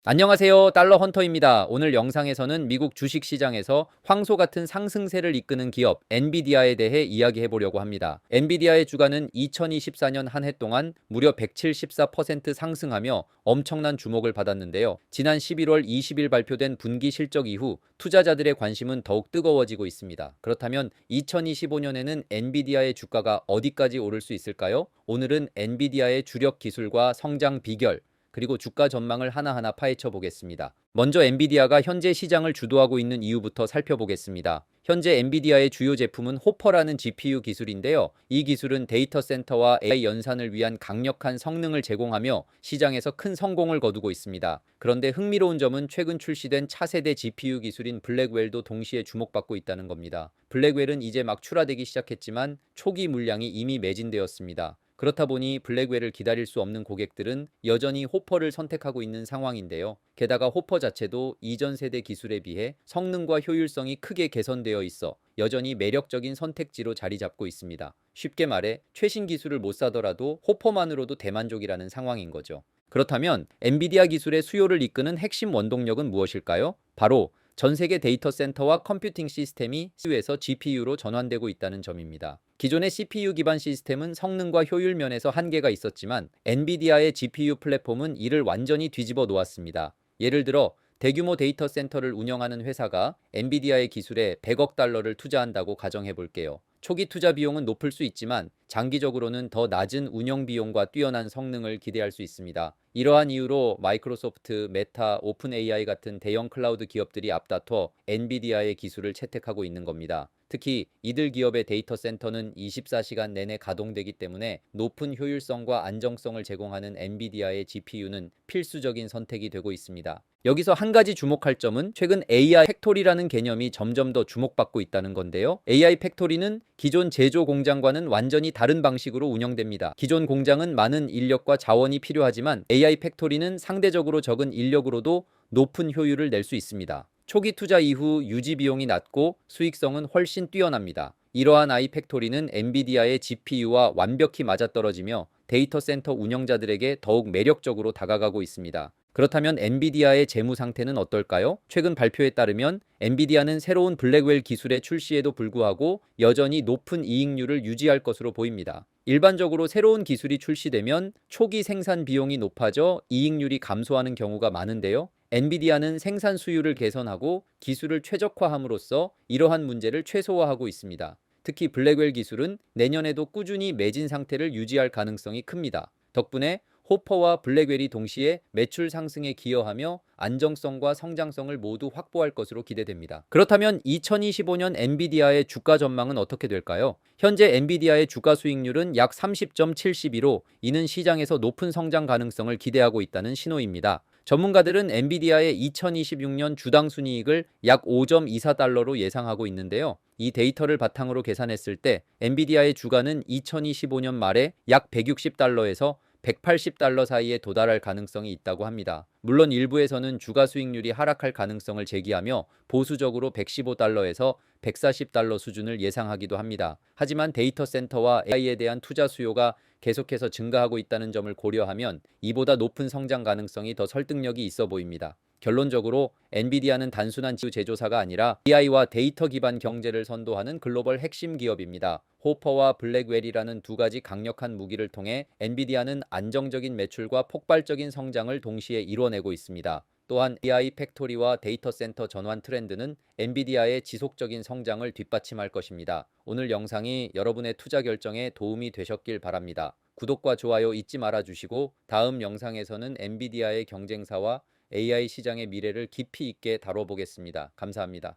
안녕하세요. 달러 헌터입니다. 오늘 영상에서는 미국 주식시장에서 황소 같은 상승세를 이끄는 기업 엔비디아에 대해 이야기해 보려고 합니다. 엔비디아의 주가는 2024년 한 해 동안 무려 174% 상승하며 엄청난 주목을 받았는데요. 지난 11월 20일 발표된 분기 실적 이후 투자자들의 관심은 더욱 뜨거워지고 있습니다. 그렇다면 2025년에는 엔비디아의 주가가 어디까지 오를 수 있을까요? 오늘은 엔비디아의 주력 기술과 성장 비결, 그리고 주가 전망을 하나하나 파헤쳐 보겠습니다. 먼저 엔비디아가 현재 시장을 주도하고 있는 이유부터 살펴보겠습니다. 현재 엔비디아의 주요 제품은 호퍼라는 GPU 기술인데요. 이 기술은 데이터 센터와 AI 연산을 위한 강력한 성능을 제공하며 시장에서 큰 성공을 거두고 있습니다. 그런데 흥미로운 점은 최근 출시된 차세대 GPU 기술인 블랙웰도 동시에 주목받고 있다는 겁니다. 블랙웰은 이제 막 출하되기 시작했지만 초기 물량이 이미 매진되었습니다. 그렇다 보니 블랙웰을 기다릴 수 없는 고객들은 여전히 호퍼를 선택하고 있는 상황인데요. 게다가 호퍼 자체도 이전 세대 기술에 비해 성능과 효율성이 크게 개선되어 있어 여전히 매력적인 선택지로 자리 잡고 있습니다. 쉽게 말해 최신 기술을 못 사더라도 호퍼만으로도 대만족이라는 상황인 거죠. 그렇다면 엔비디아 기술의 수요를 이끄는 핵심 원동력은 무엇일까요? 바로 전 세계 데이터 센터와 컴퓨팅 시스템이 CPU에서 GPU로 전환되고 있다는 점입니다. 기존의 CPU 기반 시스템은 성능과 효율 면에서 한계가 있었지만 엔비디아의 GPU 플랫폼은 이를 완전히 뒤집어 놓았습니다. 예를 들어 대규모 데이터 센터를 운영하는 회사가 엔비디아의 기술에 100억 달러를 투자한다고 가정해 볼게요. 초기 투자 비용은 높을 수 있지만 장기적으로는 더 낮은 운영 비용과 뛰어난 성능을 기대할 수 있습니다. 이러한 이유로 마이크로소프트, 메타, 오픈 AI 같은 대형 클라우드 기업들이 앞다퉈 엔비디아의 기술을 채택하고 있는 겁니다. 특히 이들 기업의 데이터 센터는 24시간 내내 가동되기 때문에 높은 효율성과 안정성을 제공하는 엔비디아의 GPU는 필수적인 선택이 되고 있습니다. 여기서 한 가지 주목할 점은 최근 AI 팩토리라는 개념이 점점 더 주목받고 있다는 건데요. AI 팩토리는 기존 제조 공장과는 완전히 다른 방식으로 운영됩니다. 기존 공장은 많은 인력과 자원이 필요하지만 AI 팩토리는 상대적으로 적은 인력으로도 높은 효율을 낼 수 있습니다. 초기 투자 이후 유지 비용이 낮고 수익성은 훨씬 뛰어납니다. 이러한 아이팩토리는 엔비디아의 GPU와 완벽히 맞아떨어지며 데이터 센터 운영자들에게 더욱 매력적으로 다가가고 있습니다. 그렇다면 엔비디아의 재무 상태는 어떨까요? 최근 발표에 따르면 엔비디아는 새로운 블랙웰 기술의 출시에도 불구하고 여전히 높은 이익률을 유지할 것으로 보입니다. 일반적으로 새로운 기술이 출시되면 초기 생산 비용이 높아져 이익률이 감소하는 경우가 많은데요. 엔비디아는 생산 수율을 개선하고 기술을 최적화함으로써 이러한 문제를 최소화하고 있습니다. 특히 블랙웰 기술은 내년에도 꾸준히 매진 상태를 유지할 가능성이 큽니다. 덕분에 호퍼와 블랙웰이 동시에 매출 상승에 기여하며 안정성과 성장성을 모두 확보할 것으로 기대됩니다. 그렇다면 2025년 엔비디아의 주가 전망은 어떻게 될까요? 현재 엔비디아의 주가 수익률은 약 30.72로 이는 시장에서 높은 성장 가능성을 기대하고 있다는 신호입니다. 전문가들은 엔비디아의 2026년 주당 순이익을 약 5.24달러로 예상하고 있는데요. 이 데이터를 바탕으로 계산했을 때 엔비디아의 주가는 2025년 말에 약 160달러에서 180달러 사이에 도달할 가능성이 있다고 합니다. 물론 일부에서는 주가 수익률이 하락할 가능성을 제기하며 보수적으로 115달러에서 140달러 수준을 예상하기도 합니다. 하지만 데이터 센터와 AI에 대한 투자 수요가 계속해서 증가하고 있다는 점을 고려하면 이보다 높은 성장 가능성이 더 설득력이 있어 보입니다. 결론적으로 엔비디아는 단순한 GPU 제조사가 아니라 AI와 데이터 기반 경제를 선도하는 글로벌 핵심 기업입니다. 호퍼와 블랙웰이라는 두 가지 강력한 무기를 통해 엔비디아는 안정적인 매출과 폭발적인 성장을 동시에 이뤄내고 있습니다. 또한 AI 팩토리와 데이터 센터 전환 트렌드는 엔비디아의 지속적인 성장을 뒷받침할 것입니다. 오늘 영상이 여러분의 투자 결정에 도움이 되셨길 바랍니다. 구독과 좋아요 잊지 말아 주시고 다음 영상에서는 엔비디아의 경쟁사와 AI 시장의 미래를 깊이 있게 다뤄보겠습니다. 감사합니다.